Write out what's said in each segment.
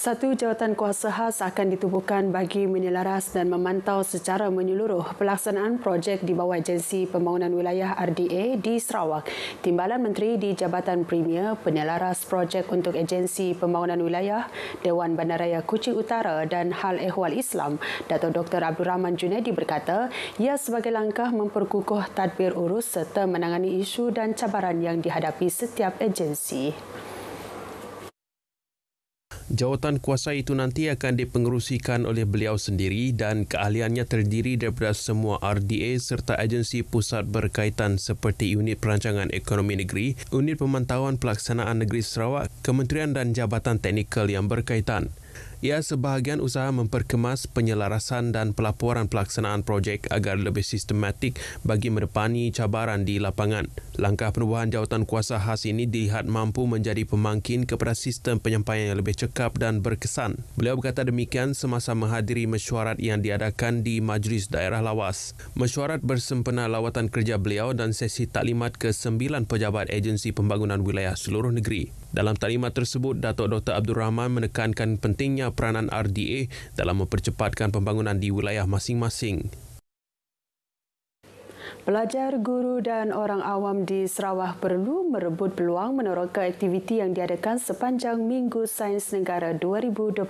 Satu jawatan kuasa khas akan ditubuhkan bagi menyelaras dan memantau secara menyeluruh pelaksanaan projek di bawah Agensi Pembangunan Wilayah RDA di Sarawak. Timbalan Menteri di Jabatan Premier Penyelaras Projek untuk Agensi Pembangunan Wilayah Dewan Bandaraya Kuching Utara dan Hal Ehwal Islam, Dato' Dr. Abdul Rahman Junaidi berkata, ia sebagai langkah memperkukuh tadbir urus serta menangani isu dan cabaran yang dihadapi setiap agensi. Jawatan kuasa itu nanti akan dipengerusikan oleh beliau sendiri dan keahliannya terdiri daripada semua RDA serta agensi pusat berkaitan seperti Unit Perancangan Ekonomi Negeri, Unit Pemantauan Pelaksanaan Negeri Sarawak, Kementerian dan Jabatan Teknikal yang berkaitan. Ia sebahagian usaha memperkemas penyelarasan dan pelaporan pelaksanaan projek agar lebih sistematik bagi menepani cabaran di lapangan. Langkah penubuhan jawatan kuasa khas ini dilihat mampu menjadi pemangkin kepada sistem penyampaian yang lebih cekap dan berkesan. Beliau berkata demikian semasa menghadiri mesyuarat yang diadakan di Majlis Daerah Lawas. Mesyuarat bersempena lawatan kerja beliau dan sesi taklimat ke-9 pejabat Agensi Pembangunan Wilayah seluruh negeri. Dalam taklimat tersebut, Dato' Dr. Abdul Rahman menekankan pentingnya peranan RDA dalam mempercepatkan pembangunan di wilayah masing-masing. Pelajar, guru dan orang awam di Sarawak perlu merebut peluang meneroka aktiviti yang diadakan sepanjang Minggu Sains Negara 2025.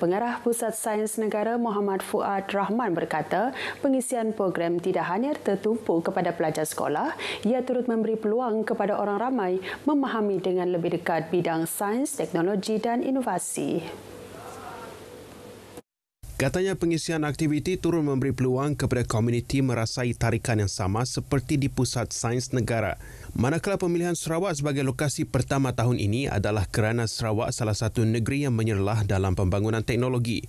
Pengarah Pusat Sains Negara Muhammad Fuad Rahman berkata, pengisian program tidak hanya tertumpu kepada pelajar sekolah, ia turut memberi peluang kepada orang ramai memahami dengan lebih dekat bidang sains, teknologi dan inovasi. Katanya pengisian aktiviti turut memberi peluang kepada komuniti merasai tarikan yang sama seperti di Pusat Sains Negara. Manakala pemilihan Sarawak sebagai lokasi pertama tahun ini adalah kerana Sarawak salah satu negeri yang menyerlah dalam pembangunan teknologi.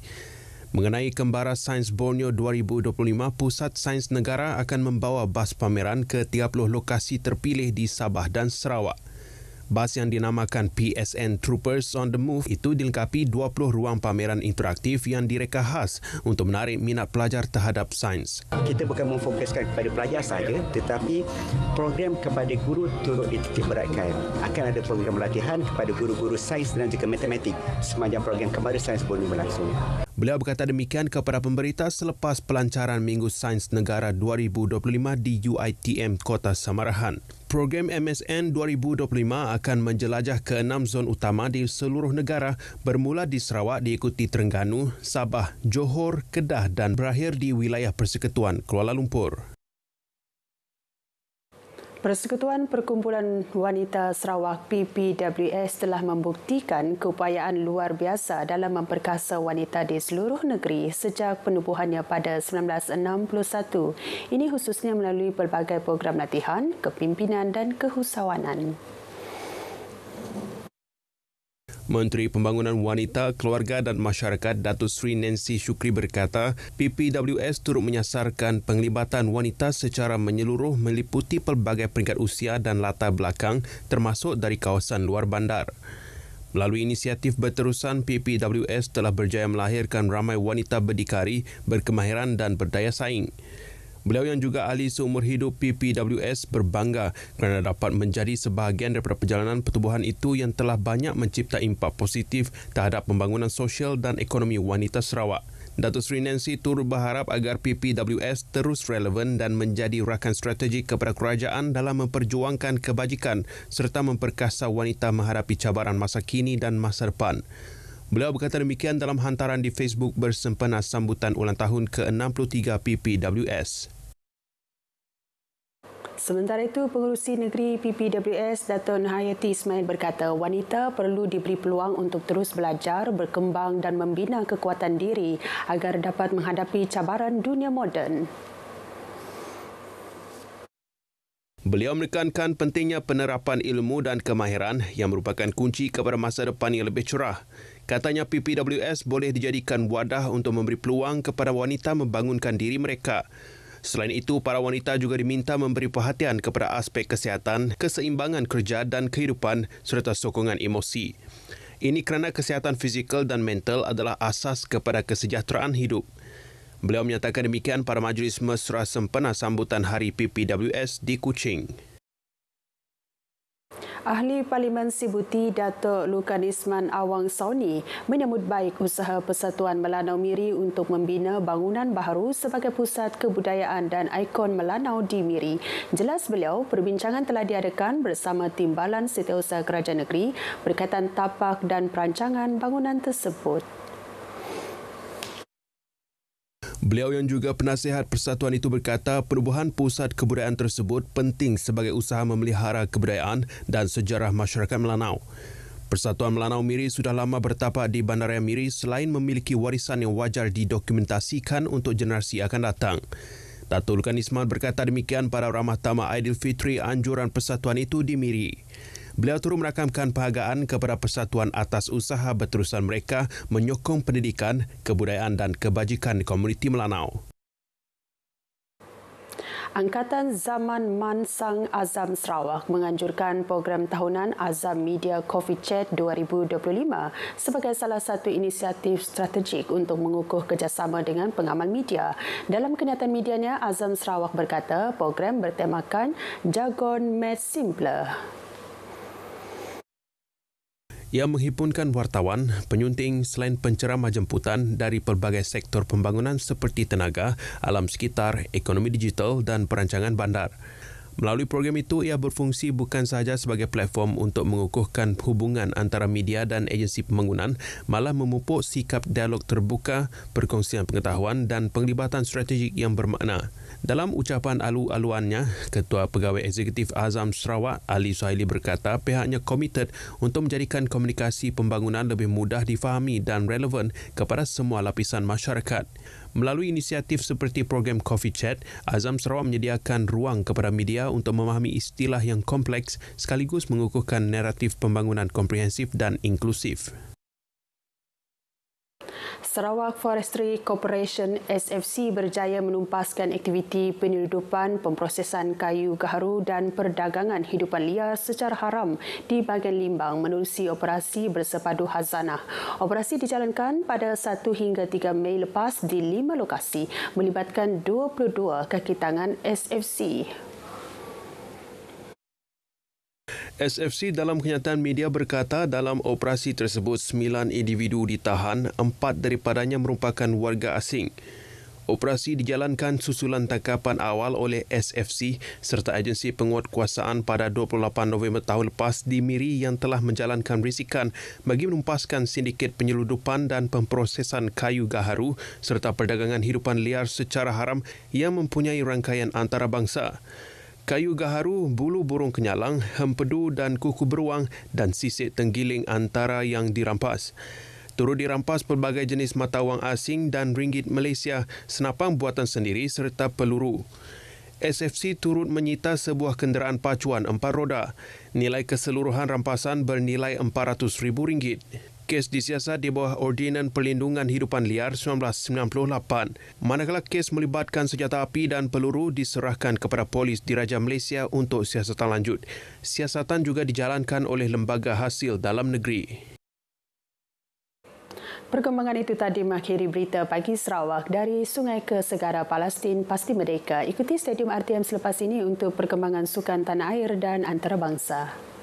Mengenai Kembara Sains Borneo 2025, Pusat Sains Negara akan membawa bas pameran ke 30 lokasi terpilih di Sabah dan Sarawak. Bas yang dinamakan PSN Troopers on the Move itu dilengkapi 20 ruang pameran interaktif yang direka khas untuk menarik minat pelajar terhadap sains. Kita bukan memfokuskan kepada pelajar saja, tetapi program kepada guru turut dititikberatkan. Akan ada program latihan kepada guru-guru sains dan juga matematik sepanjang program Kembara Sains Borneo berlangsung. Beliau berkata demikian kepada pemberita selepas pelancaran Minggu Sains Negara 2025 di UiTM Kota Samarahan. Program MSN 2025 akan menjelajah ke 6 zon utama di seluruh negara bermula di Sarawak diikuti Terengganu, Sabah, Johor, Kedah dan berakhir di wilayah Persekutuan Kuala Lumpur. Persekutuan Perkumpulan Wanita Sarawak PPWS telah membuktikan keupayaan luar biasa dalam memperkasa wanita di seluruh negeri sejak penubuhannya pada 1961. Ini khususnya melalui pelbagai program latihan, kepimpinan dan kehusawanan. Menteri Pembangunan Wanita, Keluarga dan Masyarakat Datuk Seri Nancy Shukri berkata, PPWS turut menyasarkan penglibatan wanita secara menyeluruh meliputi pelbagai peringkat usia dan latar belakang termasuk dari kawasan luar bandar. Melalui inisiatif berterusan, PPWS telah berjaya melahirkan ramai wanita berdikari, berkemahiran dan berdaya saing. Beliau yang juga ahli seumur hidup PPWS berbangga kerana dapat menjadi sebahagian daripada perjalanan pertubuhan itu yang telah banyak mencipta impak positif terhadap pembangunan sosial dan ekonomi wanita Sarawak. Datuk Seri Nancy turut berharap agar PPWS terus relevan dan menjadi rakan strategik kepada kerajaan dalam memperjuangkan kebajikan serta memperkasa wanita menghadapi cabaran masa kini dan masa depan. Beliau berkata demikian dalam hantaran di Facebook bersempena sambutan ulang tahun ke-63 PPWS. Sementara itu, Pengerusi Negeri PPWS Dato' Nurhayati Ismail berkata wanita perlu diberi peluang untuk terus belajar, berkembang dan membina kekuatan diri agar dapat menghadapi cabaran dunia moden. Beliau menekankan pentingnya penerapan ilmu dan kemahiran yang merupakan kunci kepada masa depan yang lebih cerah. Katanya PPWS boleh dijadikan wadah untuk memberi peluang kepada wanita membangunkan diri mereka. Selain itu, para wanita juga diminta memberi perhatian kepada aspek kesihatan, keseimbangan kerja dan kehidupan serta sokongan emosi. Ini kerana kesihatan fizikal dan mental adalah asas kepada kesejahteraan hidup. Beliau menyatakan demikian pada majlis mesra sempena sambutan Hari PPWS di Kuching. Ahli Parlimen Sibuti Datuk Lukan Isman Awang Sauni menyambut baik usaha Persatuan Melanau Miri untuk membina bangunan baharu sebagai pusat kebudayaan dan ikon Melanau di Miri. Jelas beliau, perbincangan telah diadakan bersama Timbalan Setiausaha Kerajaan Negeri berkaitan tapak dan perancangan bangunan tersebut. Beliau yang juga penasihat persatuan itu berkata penubuhan pusat kebudayaan tersebut penting sebagai usaha memelihara kebudayaan dan sejarah masyarakat Melanau. Persatuan Melanau Miri sudah lama bertapak di Bandaraya Miri selain memiliki warisan yang wajar didokumentasikan untuk generasi akan datang. Datuk Lukan Isman berkata demikian pada ramah tamah Aidilfitri anjuran persatuan itu di Miri. Beliau turut merakamkan penghargaan kepada persatuan atas usaha berterusan mereka menyokong pendidikan, kebudayaan dan kebajikan komuniti Melanau. Angkatan Zaman Mansang Azam Sarawak menganjurkan program tahunan Azam Media Coffee Chat 2025 sebagai salah satu inisiatif strategik untuk mengukuh kerjasama dengan pengamal media. Dalam kenyataan medianya, Azam Sarawak berkata program bertemakan Jargon Made Simpler. Ia menghimpunkan wartawan, penyunting selain penceramah jemputan dari pelbagai sektor pembangunan seperti tenaga, alam sekitar, ekonomi digital dan perancangan bandar. Melalui program itu, ia berfungsi bukan sahaja sebagai platform untuk mengukuhkan hubungan antara media dan agensi pembangunan, malah memupuk sikap dialog terbuka, perkongsian pengetahuan dan penglibatan strategik yang bermakna. Dalam ucapan alu-aluannya, Ketua Pegawai Eksekutif Azam Sarawak, Ali Suhaili berkata pihaknya komited untuk menjadikan komunikasi pembangunan lebih mudah difahami dan relevan kepada semua lapisan masyarakat. Melalui inisiatif seperti program Coffee Chat, Azam Sarawak menyediakan ruang kepada media untuk memahami istilah yang kompleks sekaligus mengukuhkan naratif pembangunan komprehensif dan inklusif. Sarawak Forestry Corporation SFC berjaya menumpaskan aktiviti penyeludupan, pemprosesan kayu gaharu dan perdagangan hidupan liar secara haram di bahagian Limbang menerusi operasi bersepadu Hazanah. Operasi dijalankan pada 1 hingga 3 Mei lepas di 5 lokasi melibatkan 22 kaki tangan SFC. SFC dalam kenyataan media berkata dalam operasi tersebut 9 individu ditahan, 4 daripadanya merupakan warga asing. Operasi dijalankan susulan tangkapan awal oleh SFC serta agensi penguatkuasaan pada 28 November tahun lepas di Miri yang telah menjalankan risikan bagi menumpaskan sindiket penyeludupan dan pemprosesan kayu gaharu serta perdagangan hidupan liar secara haram yang mempunyai rangkaian antarabangsa. Kayu gaharu, bulu burung kenyalang, hempedu dan kuku beruang dan sisik tenggiling antara yang dirampas. Turut dirampas pelbagai jenis mata wang asing dan ringgit Malaysia, senapang buatan sendiri serta peluru. SFC turut menyita sebuah kenderaan pacuan 4 roda. Nilai keseluruhan rampasan bernilai RM400,000. Kes disiasat di bawah Ordinan Perlindungan Hidupan Liar 1998. Manakala kes melibatkan senjata api dan peluru diserahkan kepada polis Diraja Malaysia untuk siasatan lanjut. Siasatan juga dijalankan oleh lembaga hasil dalam negeri. Perkembangan itu tadi mengakhiri berita pagi Sarawak dari Sungai ke Segara Palestin Pasti Merdeka. Ikuti Stadium RTM selepas ini untuk perkembangan sukan tanah air dan antarabangsa.